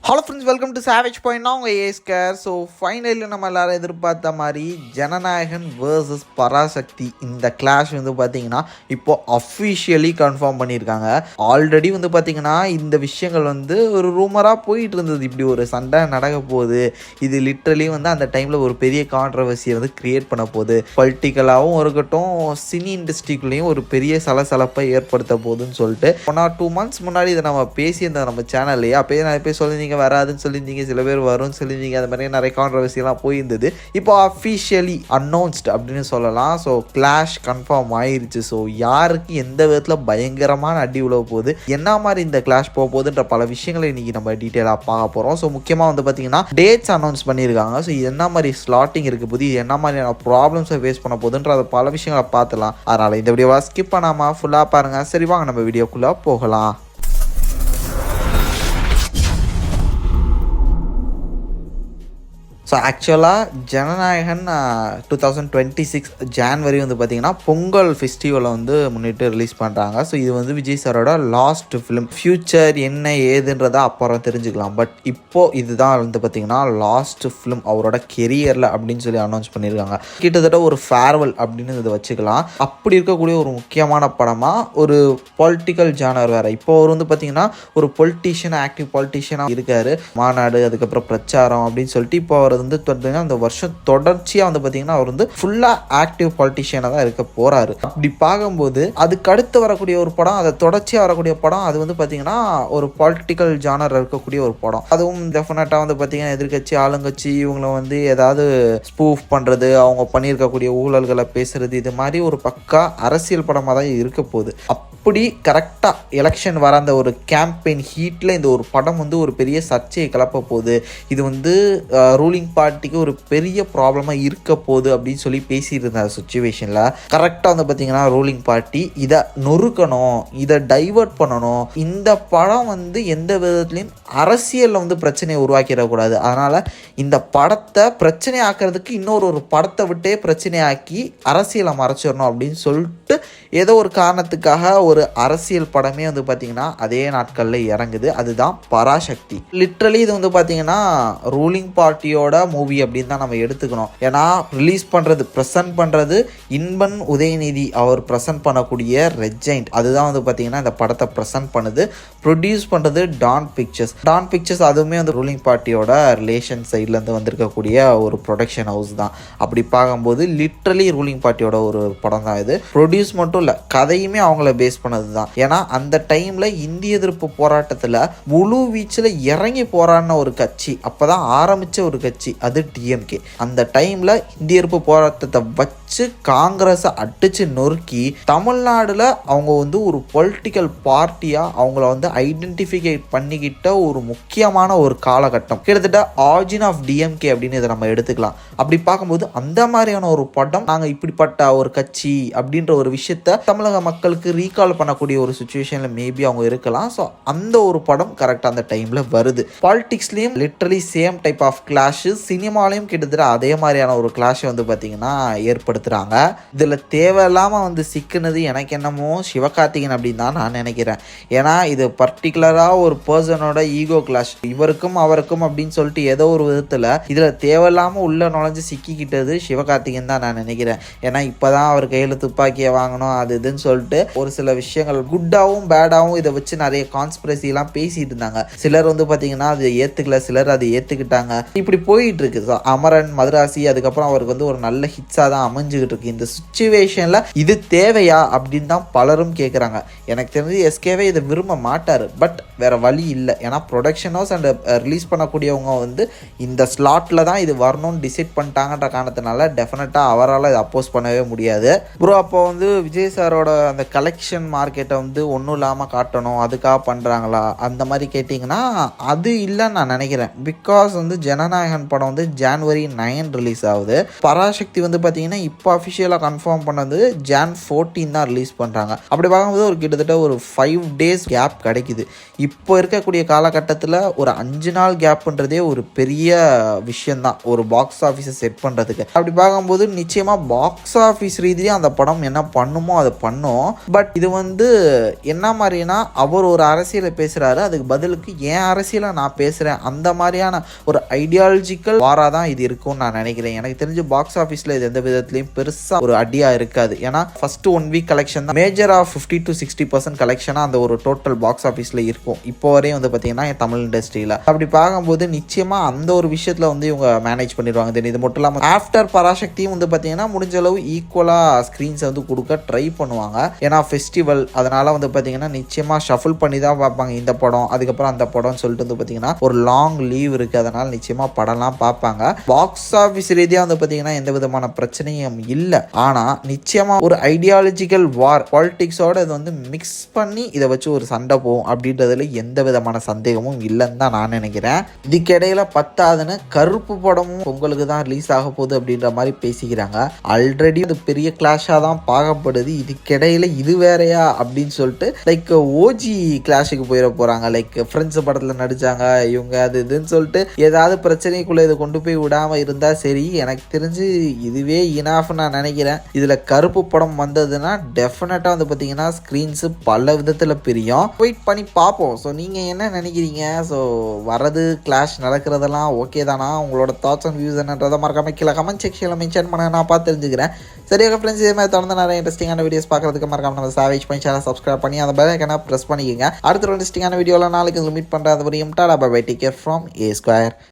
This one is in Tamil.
Hello friends, welcome to savage point. நான் உங்கள் ஏஸ்கர். ஸோ ஃபைனலி நம்ம எல்லோரும் எதிர்பார்த்த மாதிரி ஜனநாயகன் வேர்சஸ் பராசக்தி இந்த கிளாஷ் வந்து பார்த்திங்கன்னா இப்போது அஃபிஷியலி கன்ஃபார்ம் பண்ணியிருக்காங்க. ஆல்ரெடி வந்து பார்த்திங்கன்னா இந்த விஷயங்கள் வந்து ஒரு ரூமராக போயிட்டு இருந்தது. இப்படி ஒரு சண்டை நடக்க போகுது, இது லிட்ரலி வந்து அந்த டைமில் ஒரு பெரிய கான்ட்ரவர்சியை வந்து க்ரியேட் பண்ண போகுது, பொலிட்டிக்கலாகவும் இருக்கட்டும் சினி இண்டஸ்ட்ரிக்குள்ளேயும் ஒரு பெரிய சலசலப்பை ஏற்படுத்த போகுதுன்னு சொல்லிட்டு 1 or 2 months முன்னாடி இதை நம்ம பேசியிருந்தோம் நம்ம சேனல்லையே. அப்போயே நான் போய் சொல்லியிருந்தீங்க வராதுன்னு சொல்லியிருந்தீங்க, சில பேர் வரும்னு சொல்லியிருந்தீங்க, அது மாதிரி நிறைய கான்ட்ரவர்சியெல்லாம் போயிருந்தது. இப்போ அஃபிஷியலி அனௌன்ஸ்டு அப்படின்னு சொல்லலாம். ஸோ கிளாஷ் கன்ஃபார்ம் ஆயிடுச்சு. ஸோ யாருக்கு எந்த விதத்தில் பயங்கரமான அடி உழவு போகுது, என்ன மாதிரி இந்த கிளாஷ் போக போகுதுன்ற பல விஷயங்களை இன்றைக்கி நம்ம டீட்டெயிலாக பார்க்க போகிறோம். ஸோ முக்கியமாக வந்து பார்த்திங்கன்னா டேட்ஸ் அனௌன்ஸ் பண்ணியிருக்காங்க. ஸோ இது என்ன மாதிரி ஸ்லாட்டிங் இருக்க போது, இது என்ன மாதிரியான ப்ராப்ளம்ஸை ஃபேஸ் பண்ண போகுதுன்ற பல விஷயங்களை பார்த்துலாம். அதனால் இந்த வீடியோவை ஸ்கிப் பண்ணாமல் ஃபுல்லாக பாருங்கள். சரி வாங்க நம்ம வீடியோக்குள்ளே போகலாம். ஸோ ஆக்சுவலாக ஜனநாயகன் 2026 ஜான்வரி வந்து பார்த்திங்கன்னா பொங்கல் ஃபெஸ்டிவலை வந்து முன்னிட்டு ரிலீஸ் பண்ணுறாங்க. ஸோ இது வந்து விஜய் சாரோட லாஸ்ட் ஃபிலிம். ஃப்யூச்சர் என்ன ஏதுன்றதை அப்புறம் தெரிஞ்சுக்கலாம். பட் இப்போது இதுதான் வந்து பார்த்திங்கன்னா லாஸ்ட் ஃபிலிம் அவரோட கெரியரில் அப்படின்னு சொல்லி அனௌன்ஸ் பண்ணியிருக்காங்க. கிட்டத்தட்ட ஒரு ஃபேர்வெல் அப்படின்னு இதை வச்சுக்கலாம். அப்படி இருக்கக்கூடிய ஒரு முக்கியமான படமாக ஒரு பொலிட்டிக்கல் ஜானர் வேறு. இப்போ அவர் வந்து பார்த்திங்கன்னா ஒரு பொலிட்டீஷியன், ஆக்டிவ் பொலிட்டீஷியனாக இருக்கார். மாநாடு, அதுக்கப்புறம் பிரச்சாரம் அப்படின்னு சொல்லிட்டு இப்போ அவர் வந்து அந்த வருஷம் தொடர்ச்சியாக வந்து பார்த்தீங்கன்னா அவர் வந்து ஃபுல்லாக ஆக்டிவ் பொலிட்டிஷியனாக தான் இருக்க போகிறாரு. அப்படி பார்க்கும்போது அதுக்கு அடுத்து வரக்கூடிய ஒரு படம், அதை தொடர்ச்சியாக வரக்கூடிய படம், அது வந்து பார்த்தீங்கன்னா ஒரு பொலிட்டிக்கல் ஜானர் இருக்கக்கூடிய ஒரு படம். அதுவும் டெஃபினட்டாக வந்து பார்த்தீங்கன்னா எதிர்கட்சி ஆளுங்கட்சி இவங்களை வந்து ஏதாவது ஸ்பூஃப் பண்ணுறது, அவங்க பண்ணியிருக்கக்கூடிய ஊழல்களை பேசுறது, இது மாதிரி ஒரு பக்கா அரசியல் படமாக தான் இருக்க போகுது. அப்படி கரெக்டாக எலெக்ஷன் வர அந்த ஒரு கேம்பெயின் ஹீட்டில் இந்த ஒரு படம் வந்து ஒரு பெரிய சர்ச்சையை கிளப்ப போகுது. இது வந்து ரூலிங் பார்ட்டிக்கு ஒரு பெரிய ப்ராப்ளமாக இருக்க போகுது அப்படின்னு சொல்லி பேசிட்டு இருந்த சுச்சுவேஷனில் கரெக்டாக வந்து பார்த்தீங்கன்னா ரூலிங் பார்ட்டி இதை நொறுக்கணும், இதை டைவர்ட் பண்ணணும். இந்த படம் வந்து எந்த விதத்துலையும் அரசியலில் வந்து பிரச்சனையை உருவாக்கிடக்கூடாது. அதனால் இந்த படத்தை பிரச்சனை ஆக்கிறதுக்கு இன்னொரு படத்தை விட்டே பிரச்சனையாக்கி அரசியலை மறைச்சிடணும் அப்படின்னு சொல்லிட்டு ஏதோ ஒரு காரணத்துக்காக ஒரு அரசியல் படமே வந்து பார்த்திங்கன்னா அதே நாட்களில் இறங்குது. அதுதான் பராசக்தி. லிட்ரலி இது வந்து பார்த்திங்கன்னா ரூலிங் பார்ட்டியோட மூவி அப்படின்னு தான் நம்ம எடுத்துக்கணும். ஏன்னா ரிலீஸ் பண்ணுறது, ப்ரெசென்ட் பண்ணுறது இன்பன் உதயநிதி அவர் ப்ரெசென்ட் பண்ணக்கூடிய ரெஜெண்ட், அதுதான் வந்து பார்த்திங்கன்னா இந்த படத்தை ப்ரெசென்ட் பண்ணுது. ப்ரொடியூஸ் பண்ணுறது டான் பிக்சர்ஸ் அதுவுமே வந்து ரூலிங் பார்ட்டியோட ரிலேஷன் சைட்லேருந்து வந்திருக்கக்கூடிய ஒரு ப்ரொடக்ஷன் ஹவுஸ் தான். அப்படி பார்க்கும்போது லிட்ரலி ரூலிங் பார்ட்டியோட ஒரு படம் தான் இது. ப்ரொடியூஸ் மட்டும் இல்லை, கதையுமே அவங்கள பேஸ் பண்ணது தான். ஏன்னா அந்த டைமில் இந்திய எதிர்ப்பு போராட்டத்தில் முழு வீச்சில் இறங்கி போராடின ஒரு கட்சி, அப்போ தான் ஆரம்பித்த ஒரு கட்சி, அது டிஎம்கே. அந்த டைமில் இந்திய எதிர்ப்பு போராட்டத்தை வச்சு காங்கிரஸை அடித்து நொறுக்கி தமிழ்நாடுல அவங்க வந்து ஒரு பொலிட்டிக்கல் பார்ட்டியாக அவங்கள வந்து ஐடென்டிஃபிகை பண்ணிக்கிட்ட ஒரு முக்கியமான ஒரு காலகட்டம். கிட்டத்தட்ட ஆரிஜின் ஆஃப் டிஎம்கே அப்படின்னு இதை நம்ம எடுத்துக்கலாம். அப்படி பார்க்கும்போது அந்த மாதிரியான ஒரு படம், நாங்கள் இப்படிப்பட்ட ஒரு கட்சி அப்படின்ற ஒரு விஷயத்த தமிழக மக்களுக்கு ரீகால் பண்ணக்கூடிய ஒரு சுச்சுவேஷனில் மேபி அவங்க இருக்கலாம். ஸோ அந்த ஒரு படம் கரெக்டாக அந்த டைமில் வருது. பாலிடிக்ஸ்லேயும் literally same type of clash, சினிமாலையும் கிட்டத்தட்ட அதே மாதிரியான ஒரு கிளாஷை வந்து பார்த்திங்கன்னா ஏற்படுத்துகிறாங்க. இதில் தேவையில்லாமல் வந்து சிக்கினது எனக்கு என்னமோ சிவகார்த்திகேயன் அப்படின்னு தான் நான் நினைக்கிறேன். ஏன்னா இது பர்டிகுலராக ஒரு பர்சனோட ஈகோ கிளாஷ், இவருக்கும் அவருக்கும் அப்படின்னு சொல்லிட்டு ஏதோ ஒரு விதத்தில் இதில் தேவையில்லாமல் உள்ள நுழைஞ்சு சிக்கிக்கிட்டது சிவகார்த்திகேயன் தான் நான் நினைக்கிறேன். ஏன்னா இப்போ தான் அவர் கையில் துப்பாக்கியை வாங்கணும் அது இதுன்னு சொல்லிட்டு ஒரு சில விஷயங்கள் குட்டாகவும் பேடாகவும் இதை வச்சு நிறைய கான்ஸ்பிரசிலாம் பேசிட்டு இருந்தாங்க. சிலர் வந்து பார்த்தீங்கன்னா அது ஏற்றுக்கல, சிலர் அதை ஏற்றுக்கிட்டாங்க. இப்படி போயிட்டு இருக்கு. ஸோ அமரன், மதராசி, அதுக்கப்புறம் அவருக்கு வந்து ஒரு நல்ல ஹிட்ஸாக தான் அமைஞ்சுக்கிட்டு இருக்கு. இந்த சுச்சுவேஷனில் இது தேவையா அப்படின்னு தான் பலரும் கேட்குறாங்க. எனக்கு தெரிஞ்சு எஸ்கேவே இதை விரும்ப மாட்டார். பட் வேறு வழி இல்லை. ஏன்னா ப்ரொடக்ஷன் ஹவுஸ் அண்ட் ரிலீஸ் பண்ணக்கூடியவங்க வந்து இந்த ஸ்லாட்டில் தான் இது வரணும்னு டிசைட் பண்ணிட்டாங்கன்ற காரணத்தினால டெஃபினட்டாக அவரால் இதை அப்போஸ் பண்ணவே முடியாது. ப்ரோ அப்போ வந்து விஜய் சாரோட அந்த கலெக்ஷன் மார்க்கெட்டை வந்து ஒன்றும் இல்லாமல் காட்டணும், அதுக்காக பண்ணுறாங்களா அந்த மாதிரி கேட்டிங்கன்னா அது இல்லைன்னு நான் நினைக்கிறேன். பிகாஸ் வந்து ஜனநாயகன் படம் வந்து January 9 ரிலீஸ் ஆகுது. பராசக்தி வந்து பார்த்தீங்கன்னா இப்போ அஃபிஷியலாக கன்ஃபார்ம் பண்ணது Jan 14 தான் ரிலீஸ் பண்ணுறாங்க. அப்படி பார்க்கும்போது ஒரு கிட்டத்தட்ட ஒரு 5 days கேப் கிடைக்குது. இப்போ இருக்கக்கூடிய காலகட்டத்தில் ஒரு 5 நாள் கேப்ன்றதே ஒரு பெரிய விஷயந்தான் ஒரு பாக்ஸ் ஆஃபீஸை செட் பண்ணுறதுக்கு. அப்படி பார்க்கும்போது நிச்சயமாக பாக்ஸ் ஆஃபீஸ் ரீதியாக அந்த படம் என்ன பண்ணுமோ அதை பண்ணும். பட் இது வந்து என்ன மாதிரினா அவர் ஒரு அரசியலை பேசுகிறாரு, அதுக்கு பதிலுக்கு என் அரசியலை நான் பேசுகிறேன், அந்த மாதிரியான ஒரு ஐடியாலஜிக்கல் வாராக தான் இது இருக்கும்னு நான் நினைக்கிறேன். எனக்கு தெரிஞ்சு பாக்ஸ் ஆஃபீஸில் இது எந்த விதத்துலையும் பெருசாக ஒரு அடியாக இருக்காது. ஏன்னா ஃபஸ்ட்டு 1 week கலெக்ஷன் தான் மேஜராக 50 to 60% கலெக்ஷனாக அந்த ஒரு டோட்டல் பாக்ஸ் ஆஃபீஸில் இருக்கும் இப்போ வரையும் வந்து பார்த்தீங்கன்னா என் தமிழ் இண்டஸ்ட்ரியில். அப்படி பார்க்கும்போது நிச்சயமாக அந்த ஒரு விஷயத்தில் வந்து இவங்க மேனேஜ் பண்ணிடுவாங்க. தென் இது மட்டும் இல்லாமல் ஆஃப்டர் பராசக்தியும் வந்து பார்த்தீங்கன்னா முடிஞ்ச அளவு ஈக்குவலாக ஸ்க்ரீன்ஸை வந்து கொடுக்க ட்ரை பண்ணுவாங்க. ஏன்னா ஃபெஸ்டிவல் அதனால் வந்து பார்த்தீங்கன்னா நிச்சயமாக ஷஃபிள் பண்ணி தான் பார்ப்பாங்க. இந்த படம் அதுக்கப்புறம் அந்த படம்னு சொல்லிட்டு வந்து பார்த்தீங்கன்னா ஒரு லாங் லீவ் இருக்குது, அதனால் நிச்சயமாக படம்லாம் பார்ப்பாங்க. பாக்ஸ் ஆஃபீஸ் ரீதியாக வந்து பார்த்தீங்கன்னா எந்த விதமான பிரச்சனையும் இல்லை. ஆனால் நிச்சயமாக ஒரு ஐடியாலஜிக்கல் வார் பாலிடிக்ஸோட இது வந்து மிக்ஸ் பண்ணி இதை வச்சு ஒரு சண்டை போகும் அப்படின்றதுல எந்த விதமான சந்தேகமும் இல்லைன்னு தான் நான் நினைக்கிறேன். இதுக்கிடையில் பத்தாதுன்னு கருப்பு படமும் பொங்கலுக்கு தான் ரிலீஸ் ஆக போகுது அப்படின்ற மாதிரி பேசிக்கிறாங்க. ஆல்ரெடி இது பெரிய கிளாஷாக தான் பார்க்கப்படுது. இதுக்கிடையில் இது வேறையா அப்படின்னு சொல்லிட்டு லைக் ஓஜி கிளாஷுக்கு போயிட போகிறாங்க. லைக் ஃப்ரெண்ட்ஸ் படத்தில் நடித்தாங்க இவங்க அது இதுன்னு சொல்லிட்டு ஏதாவது பிரச்சனைக்குள்ளே இதை கொண்டு போய் விடாமல் இருந்தால் சரி. எனக்கு தெரிஞ்சு இதுவே இனாஃப் நான் நினைக்கிறேன். இதில் கருப்பு படம் வந்ததுன்னா டெஃபினட்டாக வந்து பார்த்தீங்கன்னா ஸ்க்ரீன்ஸு பல விதத்தில் பிரியும். வெயிட் பண்ணி பார்ப்போம். ஸோ நீங்கள் என்ன நினைக்கிறீங்க? ஸோ வரது கிளாஷ் நடக்கிறதெல்லாம் ஓகே தானா? உங்களோட தாட்ஸ் அண்ட் வியூஸ் என்னன்றதை மறக்காம கீழே கமெண்ட் செக்ஷனில் மென்ஷன் பண்ண நான் பார்த்து தெரிஞ்சுக்கிறேன். சரியாக ஃப்ரெண்ட்ஸ், இதே மாதிரி தொடர்ந்து நிறைய இன்ட்ரெஸ்டிங்கான வீடியோஸ் பார்க்குறதுக்கு மறக்காம நம்ம சாவேஜ் பண்ணி சேனல் சப்ஸ்கிரைப் பண்ணி அந்த பெல் ஐகானை ப்ரெஸ் பண்ணிக்கோங்க. அடுத்த ஒரு இன்ட்ரெஸ்டிங்கான வீடியோவில் நாளைக்கு மீட் பண்ணுறது வரையும் tata bye bye, take care from A Square.